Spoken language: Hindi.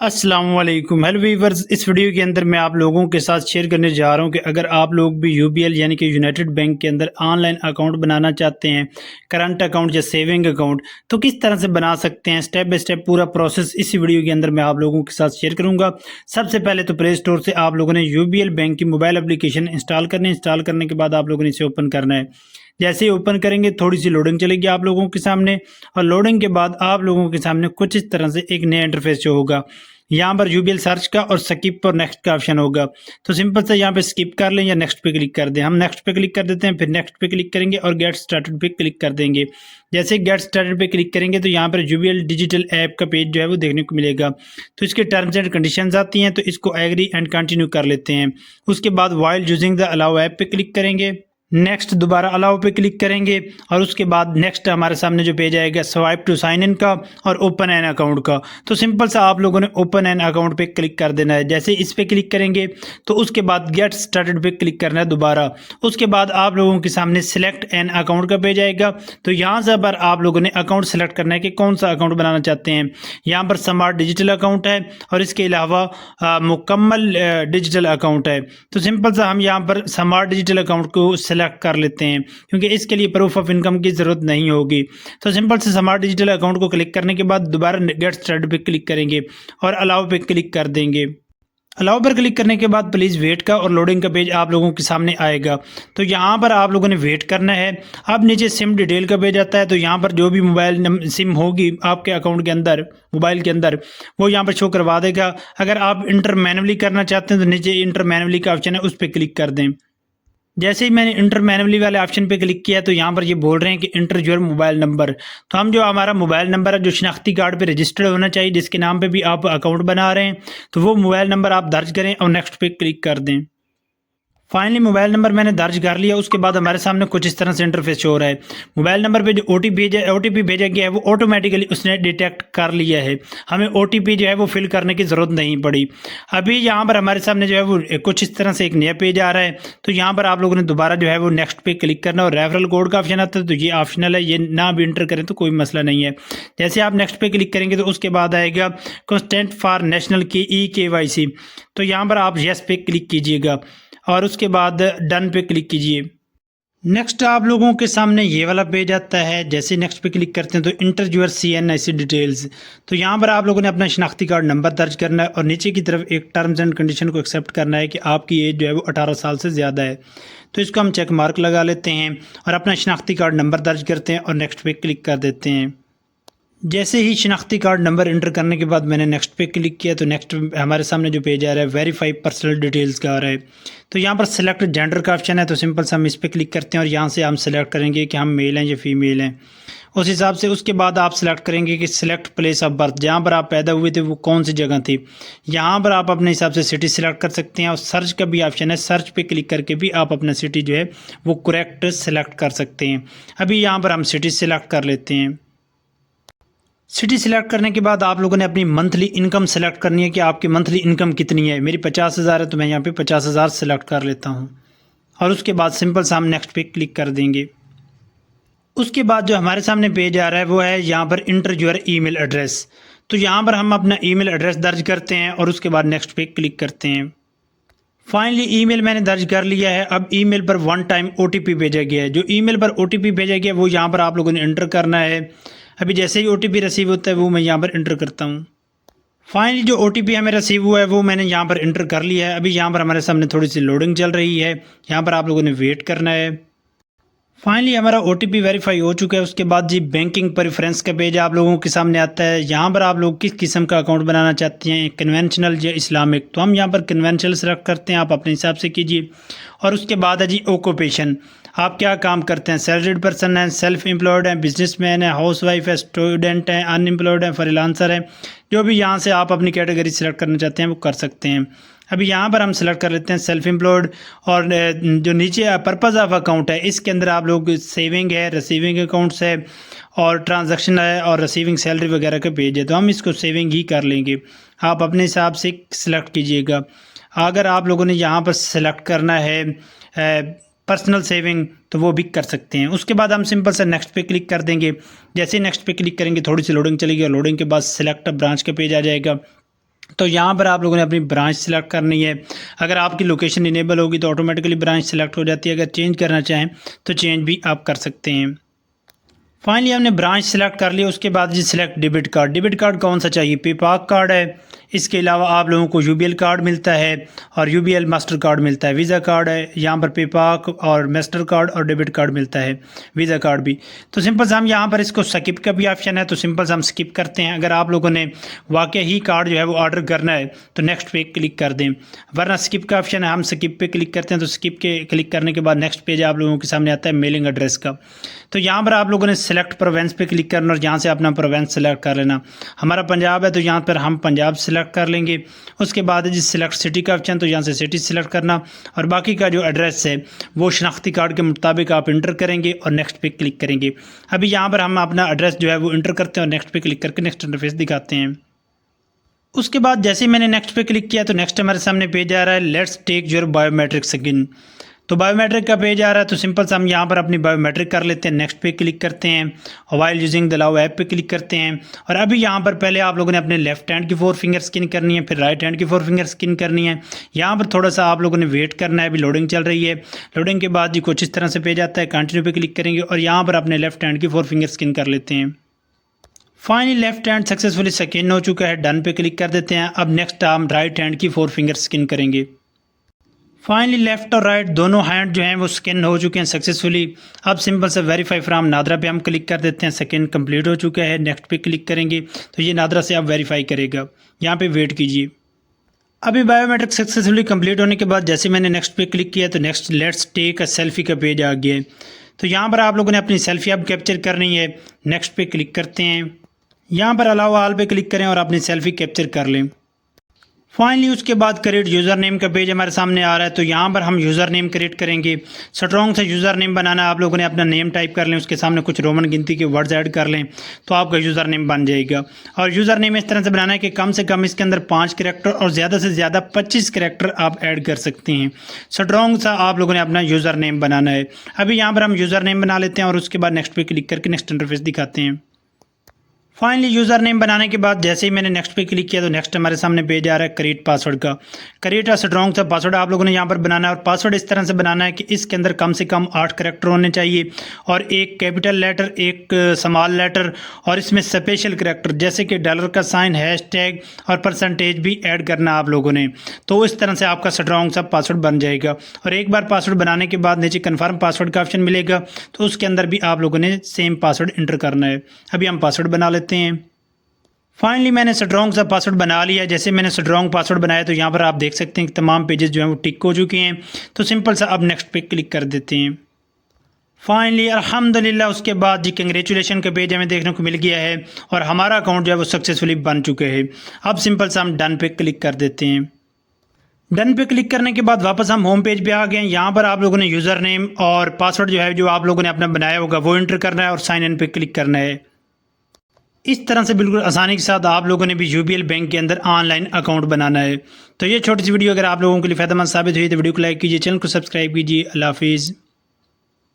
अस्सलामुअलैकुम हेलो वीवर्स। इस वीडियो के अंदर मैं आप लोगों के साथ शेयर करने जा रहा हूं कि अगर आप लोग भी यूबीएल यानी कि यूनाइटेड बैंक के अंदर ऑनलाइन अकाउंट बनाना चाहते हैं, करंट अकाउंट या सेविंग अकाउंट, तो किस तरह से बना सकते हैं। स्टेप बाय स्टेप पूरा प्रोसेस इसी वीडियो के अंदर मैं आप लोगों के साथ शेयर करूंगा। सबसे पहले तो प्ले स्टोर से आप लोगों ने यूबीएल बैंक की मोबाइल एप्लीकेशन इंस्टॉल करनी है। इंस्टॉल करने के बाद आप लोगों ने इसे ओपन करना है। जैसे ही ओपन करेंगे थोड़ी सी लोडिंग चलेगी आप लोगों के सामने, और लोडिंग के बाद आप लोगों के सामने कुछ इस तरह से एक नया इंटरफेस जो होगा। यहाँ पर यूबीएल सर्च का और स्किप और नेक्स्ट का ऑप्शन होगा। तो सिंपल से यहाँ पे स्किप कर लें या नेक्स्ट पे क्लिक कर दें। हम नेक्स्ट पे क्लिक कर देते हैं, फिर नेक्स्ट पे क्लिक करेंगे और गेट स्टार्टेड पे क्लिक कर देंगे। जैसे गेट स्टार्टेड पे क्लिक करेंगे तो यहाँ पर यूबीएल डिजिटल ऐप का पेज जो है वो देखने को मिलेगा। तो इसके टर्म्स एंड कंडीशंस आती हैं, तो इसको एग्री एंड कंटिन्यू कर लेते हैं। उसके बाद while using the allow app पे क्लिक करेंगे, नेक्स्ट दोबारा अलाउ पे क्लिक करेंगे और उसके बाद नेक्स्ट हमारे सामने जो पेज आएगा स्वाइप टू साइन इन का और ओपन एन अकाउंट का। तो सिंपल सा आप लोगों ने ओपन एन अकाउंट पे क्लिक कर देना है। जैसे इस पे क्लिक करेंगे तो उसके बाद गेट स्टार्टेड पे क्लिक करना है दोबारा। उसके बाद आप लोगों के सामने सिलेक्ट एन अकाउंट का पेज आएगा। तो यहाँ से पर आप लोगों ने अकाउंट सेलेक्ट करना है कि कौन सा अकाउंट बनाना चाहते हैं। यहाँ पर स्मार्ट डिजिटल अकाउंट है और इसके अलावा मुकम्मल डिजिटल अकाउंट है। तो सिंपल सा हम यहाँ पर स्मार्ट डिजिटल अकाउंट को सिलेक्ट कर लेते हैं क्योंकि इसके लिए प्रूफ ऑफ इनकम की ज़रूरत नहीं होगी। तो सिंपल से स्मार्ट डिजिटल अकाउंट को क्लिक करने के बाद दोबारा गेट स्टार्टेड पे क्लिक करेंगे और अलाउ पे क्लिक कर देंगे। अलाउ पर क्लिक करने के बाद प्लीज़ वेट का और लोडिंग का पेज आप लोगों के सामने आएगा। तो यहाँ पर आप लोगों ने वेट करना है। अब नीचे सिम डिटेल का पेज आता है, तो यहाँ पर जो भी मोबाइल सिम होगी आपके अकाउंट के अंदर, मोबाइल के अंदर, वो यहाँ पर शो करवा देगा। अगर आप इंटर मैनुअली करना चाहते हैं तो नीचे इंटर मैनुअली का ऑप्शन है, उस पर क्लिक कर दें। जैसे ही मैंने इंटर मैनुअली वाले ऑप्शन पे क्लिक किया तो यहाँ पर ये बोल रहे हैं कि इंटर योर मोबाइल नंबर। तो हम जो हमारा मोबाइल नंबर है जो शनाख्ती कार्ड पे रजिस्टर्ड होना चाहिए, जिसके नाम पे भी आप अकाउंट बना रहे हैं, तो वो मोबाइल नंबर आप दर्ज करें और नेक्स्ट पे क्लिक कर दें। फाइनली मोबाइल नंबर मैंने दर्ज कर लिया। उसके बाद हमारे सामने कुछ इस तरह से इंटरफेस शो हो रहा है। मोबाइल नंबर पे जो ओटीपी भेजा गया है वो ऑटोमेटिकली उसने डिटेक्ट कर लिया है। हमें ओटीपी जो है वो फिल करने की ज़रूरत नहीं पड़ी। अभी यहाँ पर हमारे सामने जो है वो कुछ इस तरह से एक नया पेज आ रहा है। तो यहाँ पर आप लोगों ने दोबारा जो है वो नेक्स्ट पे क्लिक करना और रेफरल कोड का ऑप्शन आता है, तो ये ऑप्शनल है, ये ना भी इंटर करें तो कोई मसला नहीं है। जैसे आप नेक्स्ट पे क्लिक करेंगे तो उसके बाद आएगा कंस्टेंट फॉर नेशनल की KYC। तो यहाँ पर आप येस पे क्लिक कीजिएगा और उसके बाद डन पे क्लिक कीजिए। नेक्स्ट आप लोगों के सामने ये वाला पेज आता है। जैसे नेक्स्ट पे क्लिक करते हैं तो इंटर योर CNIC डिटेल्स। तो यहाँ पर आप लोगों ने अपना शनाख्ती कार्ड नंबर दर्ज करना है और नीचे की तरफ एक टर्म्स एंड कंडीशन को एक्सेप्ट करना है कि आपकी एज जो है वो 18 साल से ज़्यादा है। तो इसको हम चेक मार्क लगा लेते हैं और अपना शनाख्ती कार्ड नंबर दर्ज करते हैं और नेक्स्ट पे क्लिक कर देते हैं। जैसे ही शनाख्ती कार्ड नंबर इंटर करने के बाद मैंने नेक्स्ट पे क्लिक किया तो नेक्स्ट हमारे सामने जो पेज आ रहा है वेरीफाई पर्सनल डिटेल्स का आ रहा है। तो यहाँ पर सेलेक्ट जेंडर का ऑप्शन है, तो सिंपल से हम इस पर क्लिक करते हैं और यहाँ से हम सेलेक्ट करेंगे कि हम मेल हैं या फीमेल हैं। उस हिसाब से उसके बाद आप सेलेक्ट करेंगे कि सिलेक्ट प्लेस ऑफ बर्थ, जहाँ पर आप पैदा हुए थे वो कौन सी जगह थी। यहाँ पर आप अपने हिसाब से सिटी सिलेक्ट कर सकते हैं और सर्च का भी ऑप्शन है, सर्च पे क्लिक करके भी आप अपना सिटी जो है वो करेक्ट सेलेक्ट कर सकते हैं। अभी यहाँ पर हम सिटी सेलेक्ट कर लेते हैं। सिटी सिलेक्ट करने के बाद आप लोगों ने अपनी मंथली इनकम सेलेक्ट करनी है कि आपकी मंथली इनकम कितनी है। मेरी 50,000 है तो मैं यहाँ पे 50,000 सेलेक्ट कर लेता हूँ और उसके बाद सिंपल सा हम नेक्स्ट पे क्लिक कर देंगे। उसके बाद जो हमारे सामने पेज आ रहा है वो है यहाँ पर इंटर योर ईमेल एड्रेस। तो यहाँ पर हम अपना ईमेल एड्रेस दर्ज करते हैं और उसके बाद नेक्स्ट पे क्लिक करते हैं। फाइनली ईमेल मैंने दर्ज कर लिया है। अब ईमेल पर वन टाइम OTP भेजा गया है। जो ईमेल पर OTP भेजा गया है वो यहाँ पर आप लोगों ने इंटर करना है। अभी जैसे ही OTP रिसीव होता है वो मैं यहाँ पर इंटर करता हूँ। फाइनली जो OTP हमें रिसीव हुआ है वो मैंने यहाँ पर इंटर कर लिया है। अभी यहाँ पर हमारे सामने थोड़ी सी लोडिंग चल रही है, यहाँ पर आप लोगों ने वेट करना है। फाइनली हमारा OTP वेरीफाई हो चुका है। उसके बाद जी बैंकिंग प्रेफरेंस का पेज आप लोगों के सामने आता है। यहाँ पर आप लोग किस किस्म का अकाउंट बनाना चाहते हैं, कन्वेंशनल या इस्लामिक। तो हम यहाँ पर कन्वेंशनल सेलेक्ट करते हैं, आप अपने हिसाब से कीजिए। और उसके बाद है जी ऑक्यूपेशन, आप क्या काम करते हैं, सैलरीड पर्सन है, सेल्फ एम्प्लॉयड है, बिजनेसमैन है, हाउसवाइफ है, स्टूडेंट है, अनएम्प्लॉयड है, फ्रीलांसर है। जो भी यहाँ से आप अपनी कैटेगरी सेलेक्ट करना चाहते हैं वो कर सकते हैं। अभी यहाँ पर हम सेलेक्ट कर लेते हैं सेल्फ एम्प्लॉयड। और जो नीचे पर्पज़ ऑफ अकाउंट है इसके अंदर आप लोग सेविंग है, रिसीविंग अकाउंट्स है और ट्रांजैक्शन है और रिसीविंग सैलरी वगैरह का पेज है। तो हम इसको सेविंग ही कर लेंगे, आप अपने हिसाब से सिलेक्ट कीजिएगा। अगर आप लोगों ने यहाँ पर सेलेक्ट करना है पर्सनल सेविंग तो वो भी कर सकते हैं। उसके बाद हम सिंपल से नेक्स्ट पे क्लिक कर देंगे। जैसे नेक्स्ट पे क्लिक करेंगे थोड़ी सी लोडिंग चलेगी और लोडिंग के बाद सिलेक्ट ब्रांच का पेज आ जाएगा। तो यहाँ पर आप लोगों ने अपनी ब्रांच सेलेक्ट करनी है। अगर आपकी लोकेशन इनेबल होगी तो ऑटोमेटिकली ब्रांच सेलेक्ट हो जाती है। अगर चेंज करना चाहें तो चेंज भी आप कर सकते हैं। फाइनली हमने ब्रांच सेलेक्ट कर लिया। उसके बाद जी select debit card. Debit card कौन सा चाहिए? पेपाक कार्ड है, इसके अलावा आप लोगों को यूबीएल कार्ड मिलता है और यूबीएल मास्टर कार्ड मिलता है। वीज़ा कार्ड है, यहाँ पर पेपाक और मास्टर कार्ड और डेबिट कार्ड मिलता है, वीज़ा कार्ड भी। तो सिंपल से हम यहाँ पर इसको स्किप का भी ऑप्शन है, तो सिंपल से हम स्किप करते हैं। अगर आप लोगों ने वाकई ही कार्ड जो है वो ऑर्डर करना है तो नेक्स्ट पे क्लिक कर दें, वरना स्किप का ऑप्शन है, हम स्किप पे क्लिक करते हैं। तो स्किप के क्लिक करने के बाद नेक्स्ट पेज आप लोगों के सामने आता है मेलिंग एड्रेस का। तो यहाँ पर आप लोगों ने सेलेक्ट प्रोवेंस पे क्लिक करना और यहाँ से अपना प्रोवेंस सेलेक्ट कर लेना। हमारा पंजाब है तो यहाँ पर हम पंजाब सेलेक्ट कर लेंगे। उसके बाद जिस सिलेक्ट सिटी का ऑप्शन, तो यहाँ से सिटी सेलेक्ट करना और बाकी का जो एड्रेस है वो शनाख्ती कार्ड के मुताबिक आप इंटर करेंगे और नेक्स्ट पे क्लिक करेंगे। अभी यहाँ पर हम अपना एड्रेस जो है वो इंटर करते हैं और नेक्स्ट पे क्लिक करके नेक्स्ट इंटरफेस दिखाते हैं। उसके बाद जैसे ही मैंने नेक्स्ट पे क्लिक किया तो नेक्स्ट हमारे सामने पेज आ रहा है, let's take your biometric scan. तो बायोमेट्रिक का पेज आ रहा है, तो सिंपल से हम यहाँ पर अपनी बायोमेट्रिक कर लेते हैं। नेक्स्ट पे क्लिक करते हैं और वाइल यूजिंग द लाओ ऐप पे क्लिक करते हैं। और अभी यहाँ पर पहले आप लोगों ने अपने लेफ्ट हैंड की 4 फिंगर स्किन करनी है, फिर राइट हैंड की 4 फिंगर स्किन करनी है। यहाँ पर थोड़ा सा आप लोगों ने वेट करना है, अभी लोडिंग चल रही है। लोडिंग के बाद जी कुछ इस तरह से पेज आता है, कंटिन्यू पे क्लिक करेंगे और यहाँ पर अपने लेफ्ट हैंड की 4 फिंगर स्किन कर लेते हैं। Finally left hand successfully skin हो चुका है, डन पे क्लिक कर देते हैं। अब नेक्स्ट हम राइट हैंड की 4 फिंगर स्किन करेंगे। फाइनली लेफ्ट और राइट दोनों हैंड जो हैं वो स्कैन हो चुके हैं सक्सेसफुली। अब सिंपल से वेरीफाई फ्रॉम नादरा पे हम क्लिक कर देते हैं। स्कैन कंप्लीट हो चुका है, नेक्स्ट पे क्लिक करेंगे तो ये नादरा से आप वेरीफाई करेगा। यहाँ पे वेट कीजिए। अभी बायोमेट्रिक सक्सेसफुली कंप्लीट होने के बाद जैसे मैंने नेक्स्ट पे क्लिक किया तो next let's take a selfie का पेज आ गया है। तो यहाँ पर आप लोगों ने अपनी सेल्फी अब कैप्चर करनी है। नेक्स्ट पे क्लिक करते हैं, यहाँ पर अलाउ ऑल पे क्लिक करें और अपनी सेल्फी कैप्चर कर लें। फाइनली उसके बाद क्रिएट यूज़र नेम का पेज हमारे सामने आ रहा है, तो यहाँ पर हम यूज़र नेम क्रिएट करेंगे। स्ट्रॉन्ग से यूज़र नेम बनाना है, आप लोगों ने अपना नेम टाइप कर लें, उसके सामने कुछ रोमन गिनती के वर्ड्स ऐड कर लें तो आपका यूज़र नेम बन जाएगा। और यूज़र नेम इस तरह से बनाना है कि कम से कम इसके अंदर 5 करैक्टर और ज़्यादा से ज़्यादा 25 करैक्टर आप ऐड कर सकते हैं। स्ट्रॉन्ग सा आप लोगों ने अपना यूज़र नेम बनाना है। अभी यहाँ पर हम यूज़र नेम बना लेते हैं और उसके बाद नेक्स्ट पे क्लिक करके नेक्स्ट इंटरफेस दिखाते हैं। फाइनली यूज़र नेम बनाने के बाद जैसे ही मैंने नेक्स्ट पे क्लिक किया तो नेक्स्ट हमारे सामने पेज आ रहा है क्रिएट पासवर्ड का। क्रिएट अ स्ट्रॉन्ग सा पासवर्ड आप लोगों ने यहाँ पर बनाना है और पासवर्ड इस तरह से बनाना है कि इसके अंदर कम से कम 8 करैक्टर होने चाहिए और एक कैपिटल लेटर, एक स्मॉल लेटर और इसमें स्पेशल करैक्टर जैसे कि डॉलर का साइन, हैशटैग और परसेंटेज भी ऐड करना आप लोगों ने। तो इस तरह से आपका स्ट्रॉन्ग सा पासवर्ड बन जाएगा। और एक बार पासवर्ड बनाने के बाद नीचे कन्फर्म पासवर्ड का ऑप्शन मिलेगा, तो उसके अंदर भी आप लोगों ने सेम पासवर्ड इंटर करना है। अभी हम पासवर्ड बना लेते हैं। फाइनली मैंने स्ट्रॉन्ग सा पासवर्ड बना लिया। जैसे मैंने स्ट्रॉन्ग पासवर्ड बनाया तो यहाँ पर आप देख सकते हैं कि तमाम पेजेस जो हैं वो टिक हो चुके हैं। तो सिंपल सा अब नेक्स्ट पे क्लिक कर देते हैं। फाइनली अल्हम्दुलिल्लाह उसके बाद जी कंग्रेचुलेशन का पेज हमें देखने को मिल गया है और हमारा अकाउंट जो है वो सक्सेसफुली बन चुका है। अब सिंपल सा हम डन पे क्लिक कर देते हैं। डन पे क्लिक करने के बाद वापस हम होम पेज पे आ गए हैं। यहाँ पर आप लोगों ने यूज़र नेम और पासवर्ड जो है जो आप लोगों ने अपना बनाया होगा वो एंटर करना है और साइन इन पे क्लिक करना है। इस तरह से बिल्कुल आसानी के साथ आप लोगों ने भी यूबीएल बैंक के अंदर ऑनलाइन अकाउंट बनाना है। तो ये छोटी सी वीडियो अगर आप लोगों के लिए फ़ायदेमंद साबित हुई तो वीडियो को लाइक कीजिए, चैनल को सब्सक्राइब कीजिए। अल्लाह हाफिज़।